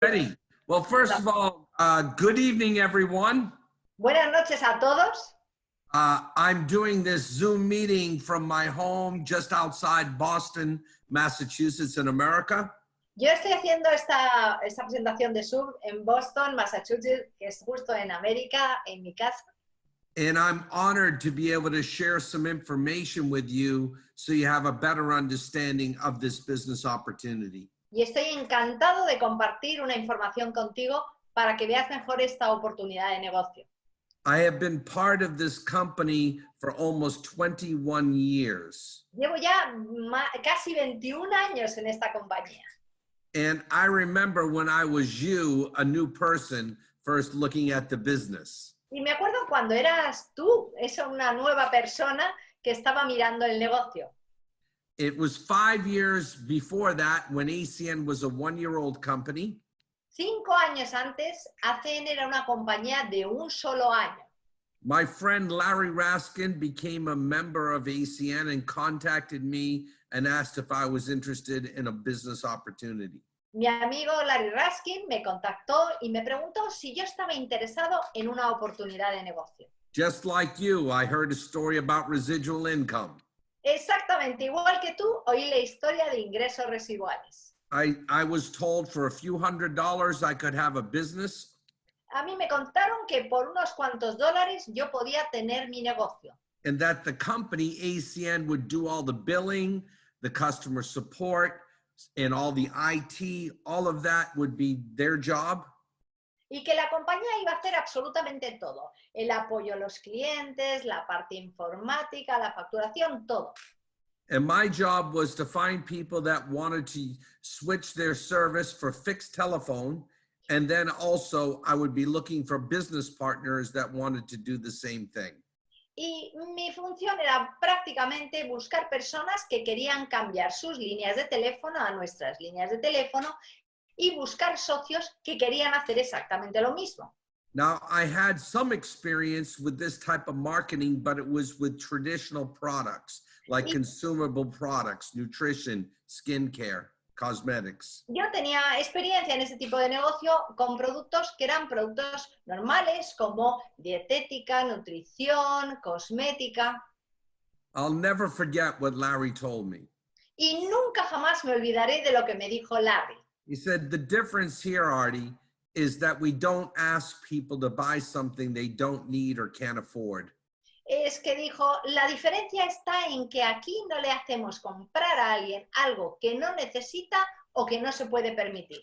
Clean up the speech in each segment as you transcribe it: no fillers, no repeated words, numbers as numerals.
Ready. Well, first of all, good evening, everyone. Buenas noches a todos. I'm doing this Zoom meeting from my home just outside Boston, Massachusetts in America. Yo estoy haciendo esta presentación de Zoom en Boston, Massachusetts, que es justo en América, en mi casa. And I'm honored to be able to share some information with you so you have a better understanding of this business opportunity. Y estoy encantado de compartir una información contigo para que veas mejor esta oportunidad de negocio. I have been part of this company for almost 21 years. Llevo ya casi 21 años en esta compañía. And I remember when I was you, a new person, first looking at the business. Y me acuerdo cuando eras tú, una nueva persona que estaba mirando el negocio. It was 5 years before that when ACN was a one-year-old company. 5 años antes, ACN era una compañía de un solo año. My friend Larry Raskin became a member of ACN and contacted me and asked if I was interested in a business opportunity. Mi amigo Larry Raskin me contactó y me preguntó si yo estaba interesado en una oportunidad de negocio. Just like you, I heard a story about residual income. Exactamente, igual que tú, oí la historia de ingresos residuales. I was told for a few $100s I could have a business. A mí me contaron que por unos cuantos dólares yo podía tener mi negocio. And that the company, ACN, would do all the billing, the customer support, and all the IT, all of that would be their job. Y que la compañía iba a hacer absolutamente todo. El apoyo a los clientes, la parte informática, la facturación, todo. And my job was to find people that wanted to switch their service for fixed telephone. And then also I would be looking for business partners that wanted to do the same thing. Y mi función era prácticamente buscar personas que querían cambiar sus líneas de teléfono a nuestras líneas de teléfono y buscar socios que querían hacer exactamente lo mismo. Now, I had some experience with this type of marketing, but it was with traditional products like consumable products, nutrition, skincare, cosmetics. Yo tenía experiencia en ese tipo de negocio con productos que eran productos normales como dietética, nutrición, cosmética. I'll never forget what Larry told me. Y nunca jamás me olvidaré de lo que me dijo Larry. He said, the difference here, Artie, is that we don't ask people to buy something they don't need or can't afford. Es que dijo, la diferencia está en que aquí no le hacemos comprar a alguien algo que no necesita o que no se puede permitir.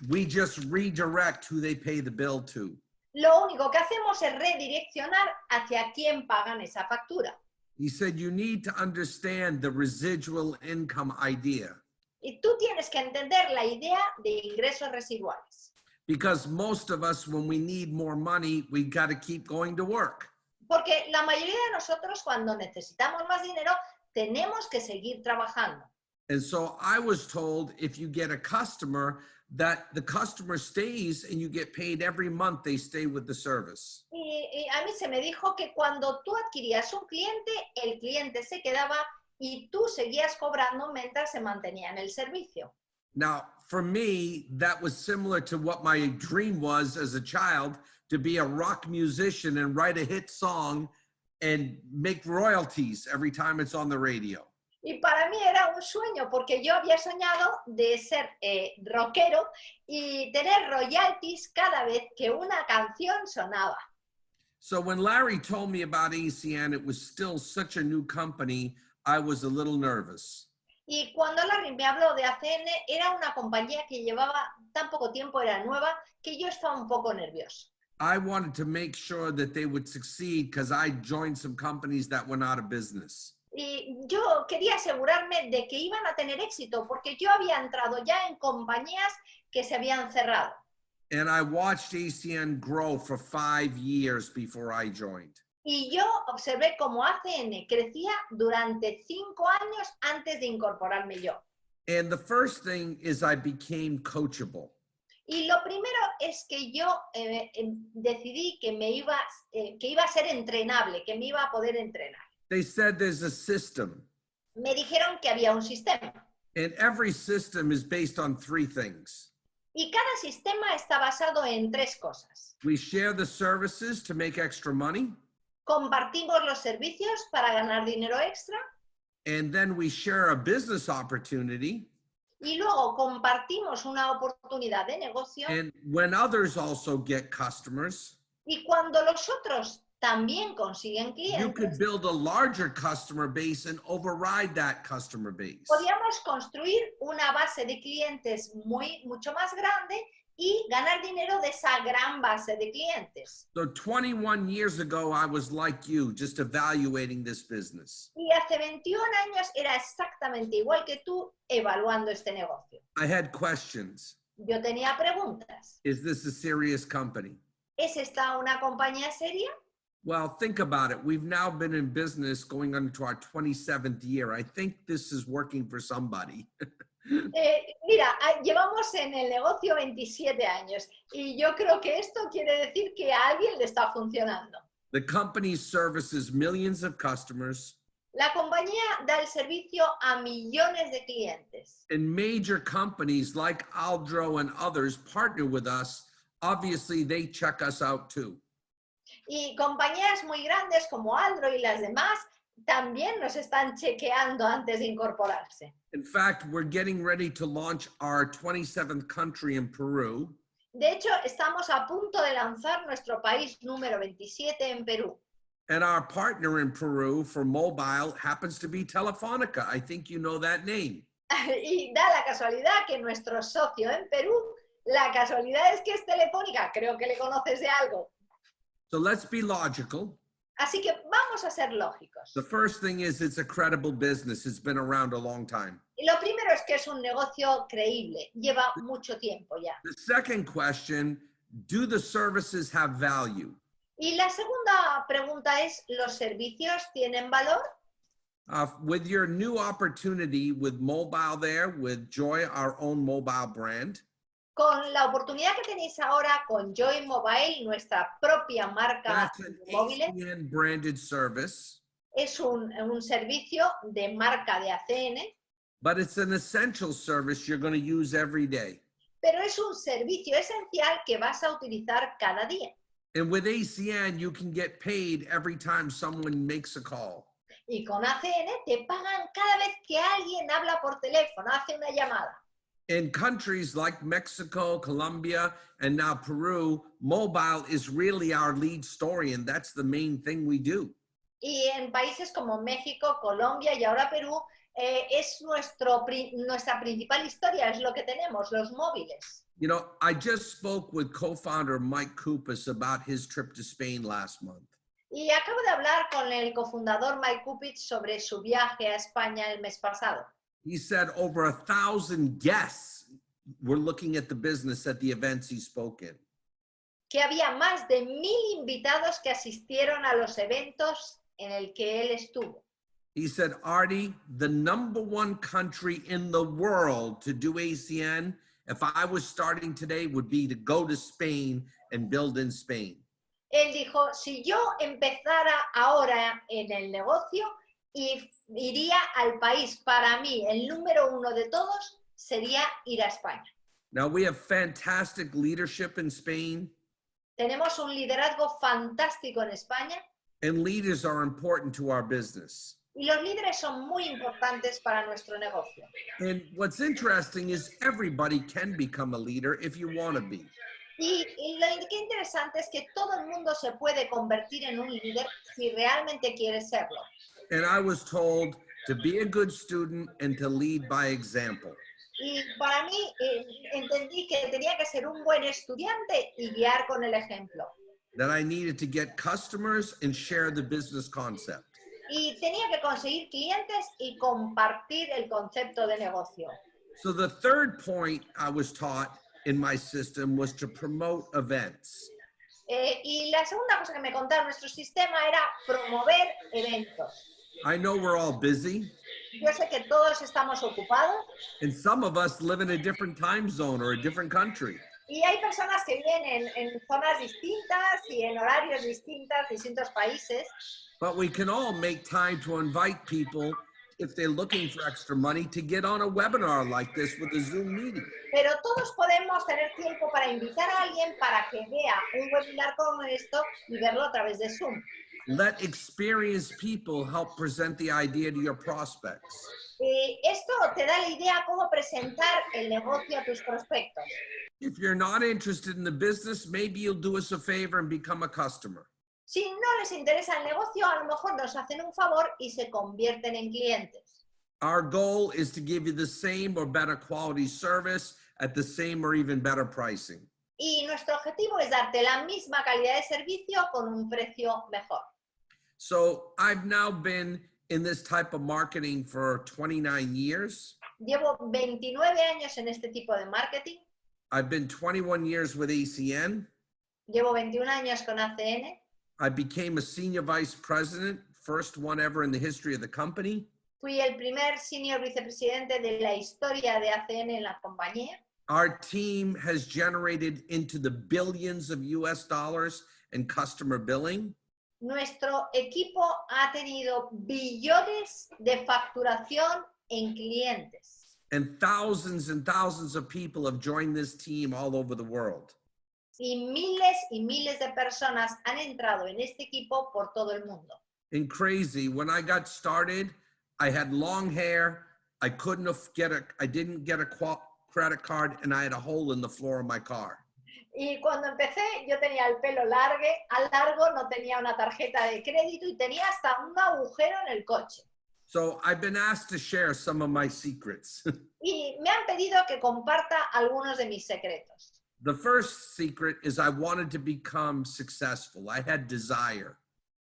We just redirect who they pay the bill to. Lo único que hacemos es redireccionar hacia quién pagan esa factura. He said, you need to understand the residual income idea. Y tú tienes que entender la idea de ingresos residuales. Because most of us, when we need more money, we got to keep going to work. Porque la mayoría de nosotros, cuando necesitamos más dinero, tenemos que seguir trabajando. And so I was told, if you get a customer, that the customer stays and you get paid every month they stay with the service. Y a mí se me dijo que cuando tú adquirías un cliente, el cliente se quedaba y tú seguías cobrando mientras se mantenía en el servicio. Now, for me, that was similar to what my dream was as a child, to be a rock musician and write a hit song and make royalties every time it's on the radio. Y para mí era un sueño porque yo había soñado de ser rockero y tener royalties cada vez que una canción sonaba. So when Larry told me about ACN, it was still such a new company, I was a little nervous. Y cuando Larry me habló de ACN, era una compañía que llevaba tan poco tiempo, era nueva, que yo estaba un poco nervioso. I wanted to make sure that they would succeed because I joined some companies that went out of business. Y yo quería asegurarme de que iban a tener éxito porque yo había entrado ya en compañías que se habían cerrado. And I watched ACN grow for 5 years before I joined. Y yo observé cómo ACN crecía durante 5 años antes de incorporarme yo. And the first thing is I became coachable. Y lo primero es que yo decidí que iba a ser entrenable, que me iba a poder entrenar. They said there's a system. Me dijeron que había un sistema. And every system is based on 3 things. Y cada sistema está basado en tres cosas. We share the services to make extra money, Compartimos los servicios para ganar dinero extra and then we share a business opportunity. y luego compartimos una oportunidad de negocio And when others also get customers, y cuando los otros también consiguen you could clientes, build a larger customer base and override that customer base. podíamos construir una base de clientes mucho más grande y ganar dinero de esa gran base de clientes. So 21 years ago, I was like you, just evaluating this business. Y hace 21 años era exactamente igual que tú evaluando este negocio. I had questions. Yo tenía preguntas. Is this a serious company? ¿Es esta una compañía seria? Well, think about it. We've now been in business going into our 27th year. I think this is working for somebody. Mira, llevamos en el negocio 27 años y yo creo que esto quiere decir que a alguien le está funcionando. The company services millions of customers, La compañía da el servicio a millones de clientes. and major companies like Aldro and others partner with us. Obviously, they check us out too. Y compañías muy grandes como Aldro y las demás también nos están chequeando antes de incorporarse. In fact, we're getting ready to launch our 27th country in Peru. De hecho, estamos a punto de lanzar nuestro país número 27 en Perú. And our partner in Peru for mobile happens to be Telefónica. I think you know that name. Y da la casualidad que nuestro socio en Perú, la casualidad es que es Telefónica, creo que le conoces de algo. So let's be logical. Así que vamos a ser lógicos. The first thing is it's a credible business. It's been around a long time. Y lo primero es que es un negocio creíble, lleva mucho tiempo ya. The second question, do the services have value? Y la segunda pregunta es, ¿los servicios tienen valor? With your new opportunity with mobile there, with Joy, our own mobile brand, Con la oportunidad que tenéis ahora con Joy Mobile, nuestra propia marca that's an de móviles, ACN branded service, es un servicio de marca de ACN, but it's an essential service you're going to use every day. pero es un servicio esencial que vas a utilizar cada día. And with ACN, you can get paid every time someone makes a call. Y con ACN te pagan cada vez que alguien habla por teléfono, hace una llamada. In countries like Mexico, Colombia, and now Peru, mobile is really our lead story, and that's the main thing we do. Y en países como México, Colombia y ahora Perú, es nuestra principal historia, es lo que tenemos, los móviles. You know, I just spoke with co-founder Mike Kupis about his trip to Spain last month. Y acabo de hablar con el cofundador Mike Kupich sobre su viaje a España el mes pasado. He said over 1,000 guests were looking at the business at the events he spoke in. Que había más de 1,000 invitados que asistieron a los eventos en el que él estuvo. He said, Artie, the #1 country in the world to do ACN, if I was starting today, would be to go to Spain and build in Spain. Él dijo, si yo empezara ahora en el negocio y iría al país, para mí el número 1 de todos sería ir a España. Now we have fantastic leadership in Spain, Tenemos un liderazgo fantástico en España and leaders are important to our business. y los líderes son muy importantes para nuestro negocio. And what's interesting is everybody can become a leader if you want to be. Y lo que interesante es que todo el mundo se puede convertir en un líder si realmente quiere serlo. And I was told to be a good student and to lead by example. Y para mí entendí que tenía que ser un buen estudiante y guiar con el ejemplo. That I needed to get customers and share the business concept. Y tenía que conseguir clientes y compartir el concepto de negocio. So the third point I was taught in my system was to promote events. Y la segunda cosa que me contaron nuestro sistema era promover eventos. I know we're all busy, Yo sé que todos estamos ocupados and some of us live in a different time zone or a different country. y hay personas que viven en zonas distintas y en horarios distintos, distintos países, But we can all make time to invite people if they're looking for extra money to get on a webinar like this with a Zoom meeting. Pero todos podemos tener tiempo para invitar a alguien para que vea un webinar como esto y verlo a través de Zoom. Let experienced people help present the idea to your prospects. Esto te da la idea cómo presentar el negocio a tus prospectos. If you're not interested in the business, maybe you'll do us a favor and become a customer. Si no les interesa el negocio, a lo mejor nos hacen un favor y se convierten en clientes. Our goal is to give you the same or better quality service at the same or even better pricing. Y nuestro objetivo es darte la misma calidad de servicio con un precio mejor. So I've now been in this type of marketing for 29 years. Llevo 29 años en este tipo de marketing. I've been 21 years with ACN. Llevo 21 años con ACN. I became a senior vice president, first one ever in the history of the company. Fui el primer senior vicepresidente de la historia de ACN en la compañía. Our team has generated into the billions of US dollars in customer billing. Nuestro equipo ha tenido billones de facturación en clientes. And thousands of people have joined this team all over the world. Y miles de personas han entrado en este equipo por todo el mundo. And crazy, when I got started, I had long hair. I didn't get a credit card, and I had a hole in the floor of my car. Y cuando empecé, yo tenía el pelo largo, no tenía una tarjeta de crédito y tenía hasta un agujero en el coche. So I've been asked to share some of my secrets. Y me han pedido que comparta algunos de mis secretos. The first secret is I wanted to become successful. I had desire.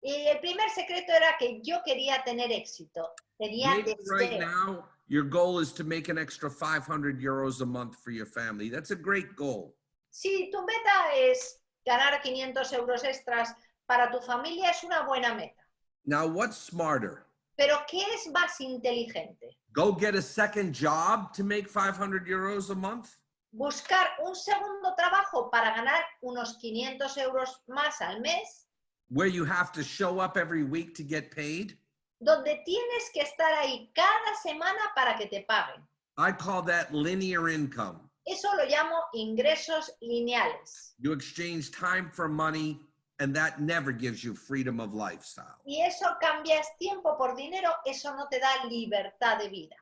Y el primer secreto era que yo quería tener éxito. Tenía Maybe right deseo. now, your goal is to make an extra 500 euros a month for your family. That's a great goal. Si tu meta es ganar 500 euros extras para tu familia, es una buena meta. Now, what's smarter? Pero ¿qué es más inteligente? Go get a second job to make 500 euros a month? ¿Buscar un segundo trabajo para ganar unos 500 euros más al mes? Where you have to show up every week to get paid? Donde tienes que estar ahí cada semana para que te paguen. I call that linear income. Eso lo llamo ingresos lineales. You exchange time for money, and that never gives you freedom of lifestyle. Y eso cambias tiempo por dinero, eso no te da libertad de vida.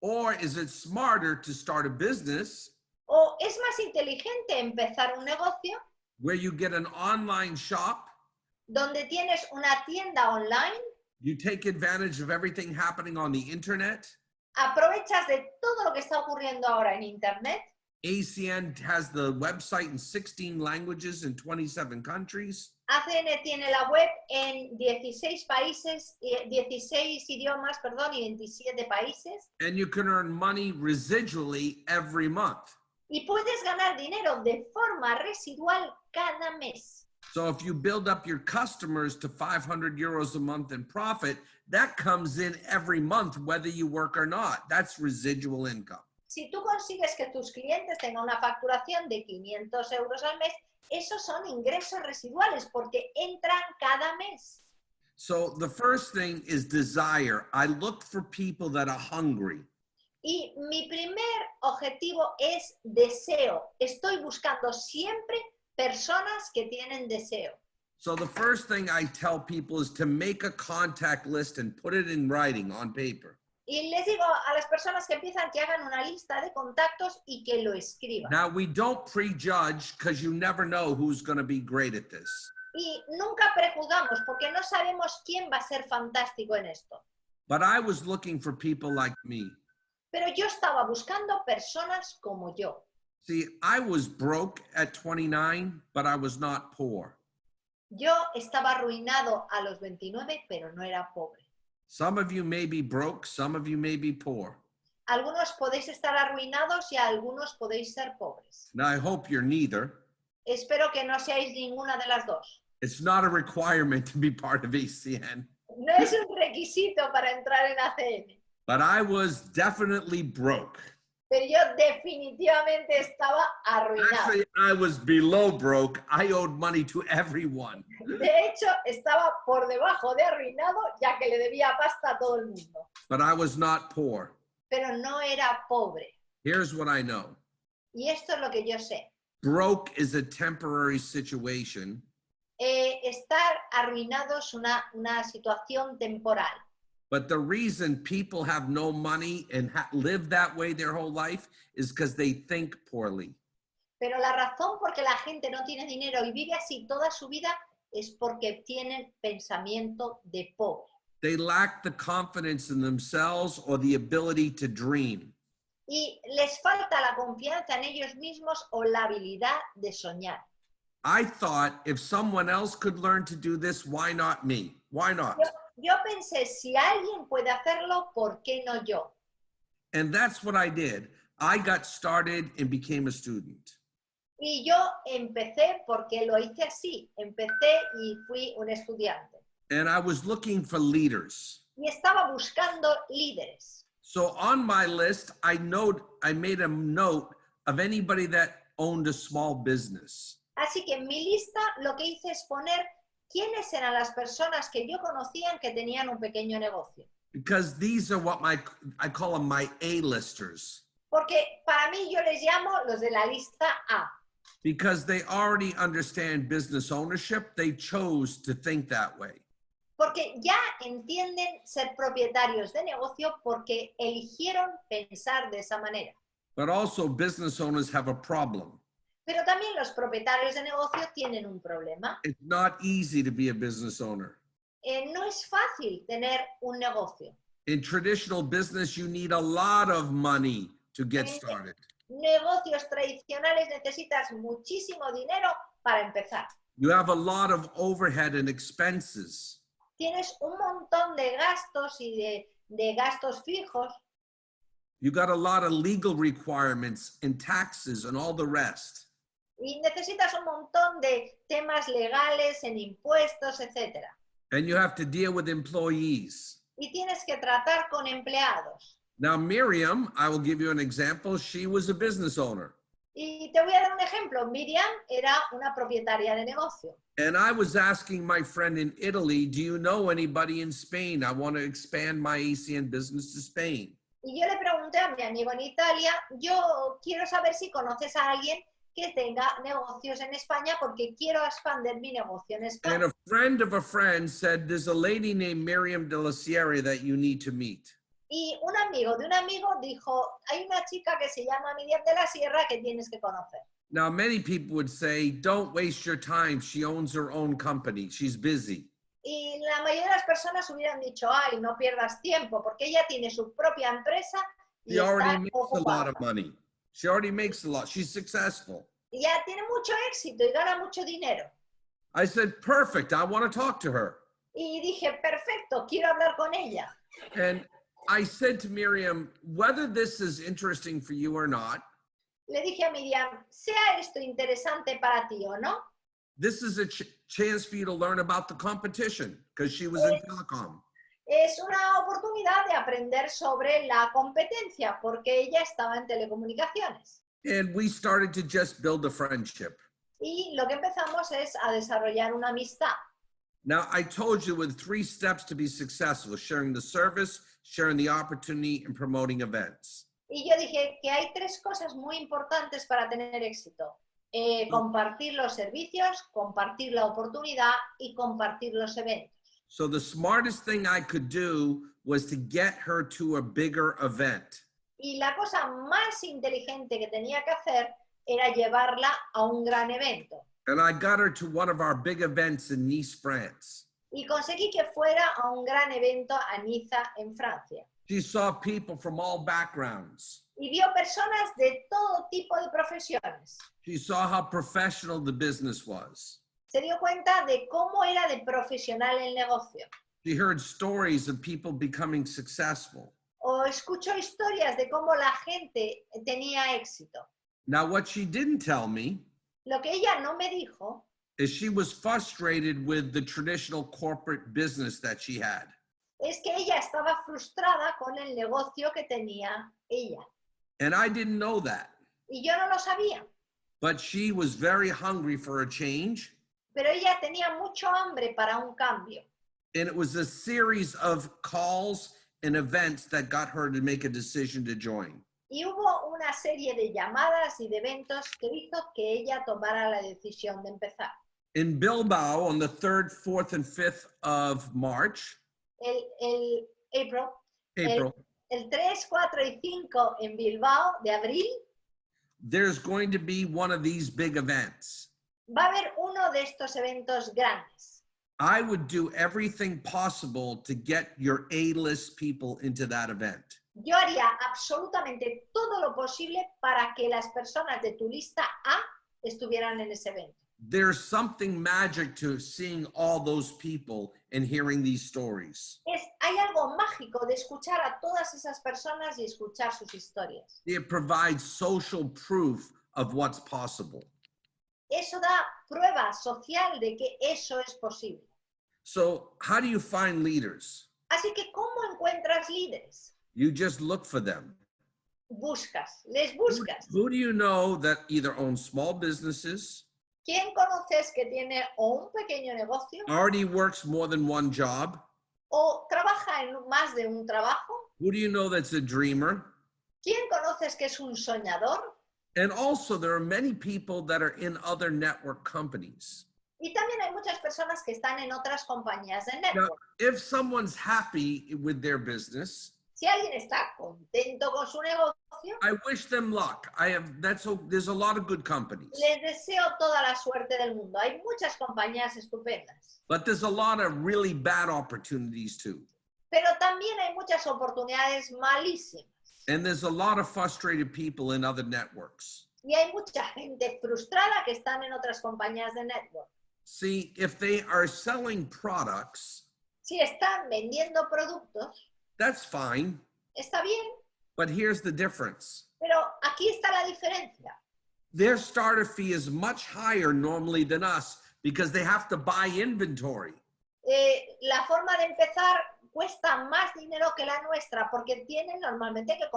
Or is it smarter to start a business ¿O es más inteligente empezar un negocio where you get an online shop, donde tienes una tienda online, you take advantage of everything happening on the internet? aprovechas de todo lo que está ocurriendo ahora en Internet? ACN has the website in 16 languages in 27 countries. ACN tiene la web en 16 idiomas, y 27 países. And you can earn money residually every month. Y puedes ganar dinero de forma residual cada mes. So if you build up your customers to 500 euros a month in profit, that comes in every month, whether you work or not. That's residual income. Si tú consigues que tus clientes tengan una facturación de 500 euros al mes, esos son ingresos residuales porque entran cada mes. So the first thing is desire. I look for people that are hungry. Y mi primer objetivo es deseo. Estoy buscando siempre personas que tienen deseo. So the first thing I tell people is to make a contact list and put it in writing on paper. Y les digo a las personas que empiezan que hagan una lista de contactos y que lo escriban. Now, we don't prejudge because you never know who's going to be great at this. Y nunca prejuzgamos porque no sabemos quién va a ser fantástico en esto. But I was looking for people like me. Pero yo estaba buscando personas como yo. See, I was broke at 29, but I was not poor. Yo estaba arruinado a los 29, pero no era pobre. Some of you may be broke, some of you may be poor. Algunos podéis estar arruinados y algunos podéis ser pobres. Now, I hope you're neither. Espero que no seáis ninguna de las dos. It's not a requirement to be part of ACN. No es un requisito para entrar en ACN. But I was definitely broke. pero yo definitivamente estaba arruinado. Actually, I was below broke. I owed money to everyone. De hecho, estaba por debajo de arruinado, ya que le debía pasta a todo el mundo. But I was not poor. Pero no era pobre. Here's what I know. Y esto es lo que yo sé. Broke is a temporary situation. Estar arruinado es una situación temporal. But the reason people have no money and live that way their whole life is because they think poorly. Pero la razón por que la gente no tiene dinero y vive así toda su vida es porque tienen pensamiento de pobre. They lack the confidence in themselves or the ability to dream. Y les falta la confianza en ellos mismos o la habilidad de soñar. I thought if someone else could learn to do this, why not me? Why not? Yo pensé, si alguien puede hacerlo, ¿por qué no yo? And that's what I did. I got started and became a student. Y yo empecé porque lo hice así. Empecé y fui un estudiante. And I was looking for leaders. Y estaba buscando líderes. So on my list, I made a note of anybody that owned a small business. Así que en mi lista lo que hice es poner quiénes eran las personas que yo conocía que tenían un pequeño negocio. Because these are what I call them my A-listers. Porque para mí yo les llamo los de la lista A. Because they already understand business ownership, they chose to think that way. Porque ya entienden ser propietarios de negocio porque eligieron pensar de esa manera. But also business owners have a problem. Pero también los propietarios de negocio tienen un problema. It's not easy to be a business owner. No es fácil tener un negocio. In traditional business, you need a lot of money to get started. Negocios tradicionales necesitas muchísimo dinero para empezar. You have a lot of overhead and expenses. Tienes un montón de gastos y de gastos fijos. You got a lot of legal requirements and taxes and all the rest. Y necesitas un montón de temas legales en impuestos, etc. And you have to deal with employees. Y tienes que tratar con empleados. Now, Miriam, I will give you an example. She was a business owner. Y te voy a dar un ejemplo. Miriam era una propietaria de negocio. And I was asking my friend in Italy, do you know anybody in Spain? I want to expand my ACN business to Spain. Y yo le pregunté a mi amigo en Italia, yo quiero saber si conoces a alguien que tenga negocios en España porque quiero expandir mi negocio en España. And a friend said, there's a lady named Miriam de la Sierra that you need to meet. Y un amigo de un amigo dijo, hay una chica que se llama Miriam de la Sierra que tienes que conocer. Now, many people would say, don't waste your time. She owns her own company. She's busy. Y la mayoría de las personas hubieran dicho, ay, no pierdas tiempo, porque ella tiene su propia empresa y She already está makes a lot ocupada. of money. She already makes a lot. She's successful. Y ya tiene mucho éxito y gana mucho dinero. I said, perfect. I want to talk to her. Y dije, perfecto, quiero hablar con ella. And I said to Miriam, whether this is interesting for you or not, Le dije a Miriam, sea esto interesante para ti o no, this is a chance for you to learn about the competition because she was in telecom. es una oportunidad de aprender sobre la competencia porque ella estaba en telecomunicaciones. And we started to just build a friendship. Y lo que empezamos es a desarrollar una amistad. Now, I told you with 3 steps to be successful: sharing the service, sharing the opportunity, and promoting events. Y yo dije que hay 3 cosas muy importantes para tener éxito. Compartir los servicios, compartir la oportunidad y compartir los eventos. So the smartest thing I could do was to get her to a bigger event. Y la cosa más inteligente que tenía que hacer era llevarla a un gran evento. And I got her to one of our big events in Nice, France. Y conseguí que fuera a un gran evento a Niza, en Francia. She saw people from all backgrounds. Y vio personas de todo tipo de profesiones. She saw how professional the business was. Se dio cuenta de cómo era de profesional el negocio. She heard stories of people becoming successful. O escuchó historias de cómo la gente tenía éxito. Now, what she didn't tell me Lo que ella no me dijo is she was frustrated with the traditional corporate business that she had. es que ella estaba frustrada con el negocio que tenía ella. And I didn't know that. Y yo no lo sabía. But she was very hungry for a change. Pero ella tenía mucho hambre para un cambio. And it was a series of calls and events that got her to make a decision to join. Y hubo una serie de llamadas y de eventos que hizo que ella tomara la decisión de empezar. In Bilbao on the 3rd, 4th, and 5th of March, April. April, El 3, 4 y 5 en Bilbao de abril there's going to be one of these big events. va a haber uno de estos eventos grandes. I would do everything possible to get your A-list people into that event. Yo haría absolutamente todo lo posible para que las personas de tu lista A estuvieran en ese evento. There's something magic to seeing all those people and hearing these stories. Hay algo mágico de escuchar a todas esas personas y escuchar sus historias. It provides social proof of what's possible. Eso da prueba social de que eso es posible. So how do you find leaders? Así que, ¿cómo encuentras líderes? You just look for them. Les buscas. Who do you know that either owns small businesses, ¿Quién conoces que tiene o un pequeño negocio already works more than one job? o trabaja en más de un trabajo? Who do you know that's a dreamer? ¿Quién conoces que es un soñador? And also there are many people that are in other network companies. Y también hay muchas personas que están en otras compañías de Now, network. if someone's happy with their business, Si alguien está contento con su negocio, I wish them luck. There's a lot of good companies, les deseo toda la suerte del mundo. Hay muchas compañías estupendas, but there's a lot of really bad opportunities too. pero también hay muchas oportunidades malísimas. And there's a lot of frustrated people in other networks. Y hay mucha gente frustrada que están en otras compañías de network. See, if they are selling products, Si están vendiendo productos, that's fine. está bien, But here's the difference. pero aquí está la diferencia. Their starter fee is much higher normally than us because they have to buy inventory. La forma de empezar cuesta más dinero que la nuestra porque tienen normalmente que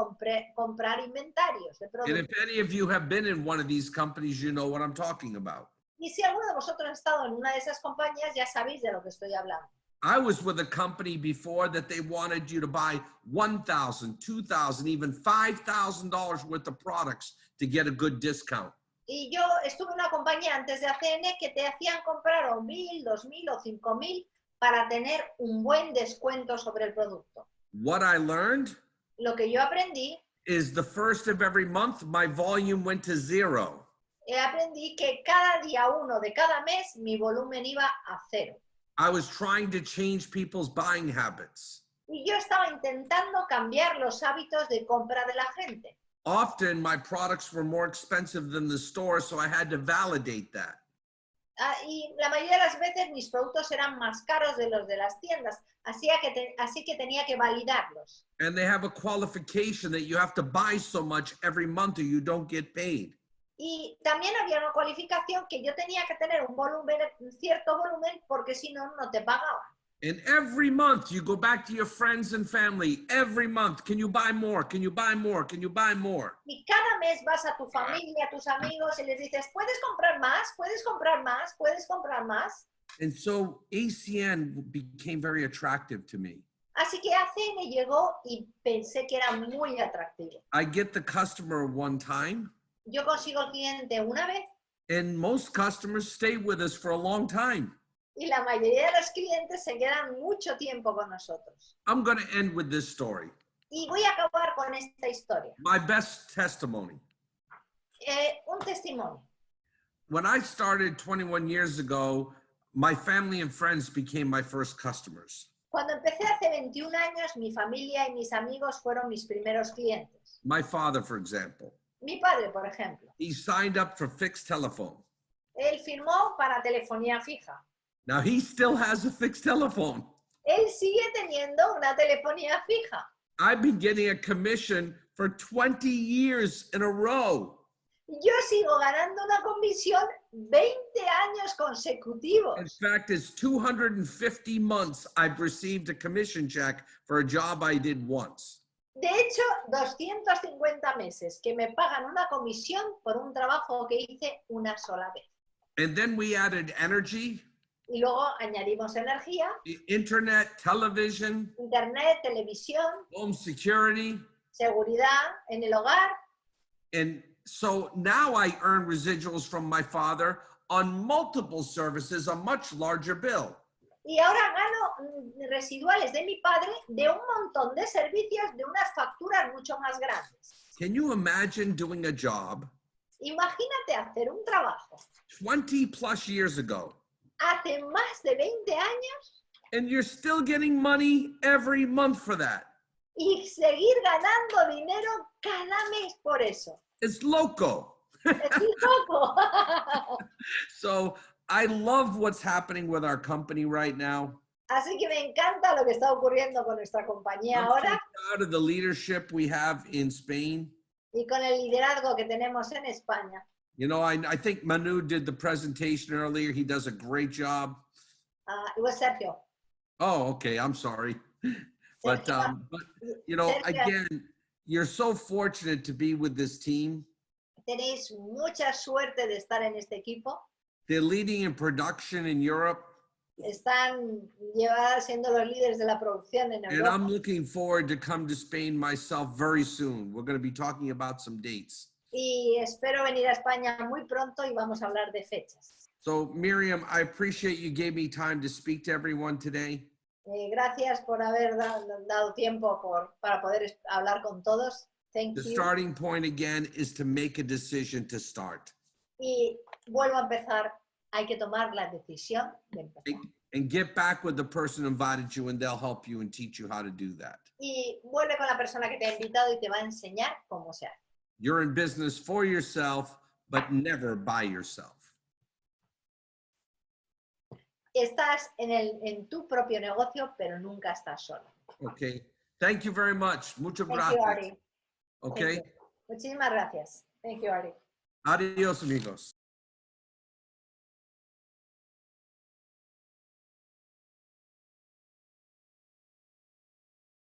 comprar inventarios de And productos. if any of you have been in one of these companies, you know what I'm talking about. Y si alguno de vosotros ha estado en una de esas compañías, ya sabéis de lo que estoy hablando. I was with a company before that they wanted you to buy $1,000, $2,000, even $5,000 worth of products to get a good discount. Y yo estuve en una compañía antes de ACN que te hacían comprar o 1.000, 2.000 o 5.000 para tener un buen descuento sobre el producto. What I learned Lo que yo aprendí, is the first of every month, my volume went to 0. aprendí que cada día 1 de cada mes mi volumen iba a 0. I was trying to change people's buying habits. Y yo estaba intentando cambiar los hábitos de compra de la gente. Often my products were more expensive than the store, so I had to validate that. Y la mayoría de las veces mis productos eran más caros de los de las tiendas, así que tenía que validarlos. And they have a qualification that you have to buy so much every month or you don't get paid. Y también había una cualificación que yo tenía que tener un cierto volumen porque si no, no te pagaban. And every month you go back to your friends and family. Every month, can you buy more? Can you buy more? Can you buy more? Y cada mes vas a tu familia, a tus amigos y les dices, ¿puedes comprar más? ¿Puedes comprar más? ¿Puedes comprar más? And so ACN became very attractive to me. Así que ACN llegó y pensé que era muy atractivo. I get the customer one time, Yo consigo el cliente una vez and most customers stay with us for a long time. y la mayoría de los clientes se quedan mucho tiempo con nosotros. I'm going to end with this story. Y voy a acabar con esta historia. My best testimony. Un testimonio. When I started 21 years ago, my family and friends became my first customers. Cuando empecé hace 21 años, mi familia y mis amigos fueron mis primeros clientes. My father, for example, Mi padre, por ejemplo, he signed up for fixed telephone. él firmó para telefonía fija. Now he still has a fixed telephone. Él sigue teniendo una telefonía fija. I've been getting a commission for 20 years in a row. Yo sigo ganando una comisión 20 años consecutivos. In fact, it's 250 months I've received a commission check for a job I did once. De hecho, 250 meses que me pagan una comisión por un trabajo que hice una sola vez. And then we added energy, Y luego añadimos energía, internet, television, internet, televisión, home security. seguridad en el hogar. And so now I earn residuals from my father on multiple services, a much larger bill. Y ahora gano residuales de mi padre de un montón de servicios, de unas facturas mucho más grandes. Can you imagine doing a job Imagínate hacer un trabajo 20 plus years ago hace más de 20 años and you're still getting money every month for that? y seguir ganando dinero cada mes por eso. It's loco. Es un poco. So I love what's happening with our company right now. Así que me encanta lo que está ocurriendo con nuestra compañía I'm so ahora proud of the leadership we have in Spain. y con el liderazgo que tenemos en España. You know, I think Manu did the presentation earlier. He does a great job. It was Sergio. Oh, okay. I'm sorry. But you know, Sergio, again, you're so fortunate to be with this team. tenéis mucha suerte de estar en este equipo. They're leading in production in Europe. Están siendo los líderes de la producción en And Europa. I'm looking forward to come to Spain myself very soon. We're going to be talking about some dates. Y espero venir a España muy pronto y vamos a hablar de fechas. So Miriam, I appreciate you gave me time to speak to everyone today. Gracias por haber dado tiempo para poder hablar con todos. Thank The you. starting point again is to make a decision to start. Y vuelvo a empezar. Hay que tomar la decisión de empezar. And get back with the person who invited you and they'll help you and teach you how to do that. Y vuelve con la persona que te ha invitado y te va a enseñar cómo se hace. You're in business for yourself, but never by yourself. Estás en tu propio negocio, pero nunca estás solo. Okay. Thank you very much. Muchas Thank you, gracias. Ari. Okay. Thank you. Muchísimas gracias. Thank you, Ari. Adios, amigos.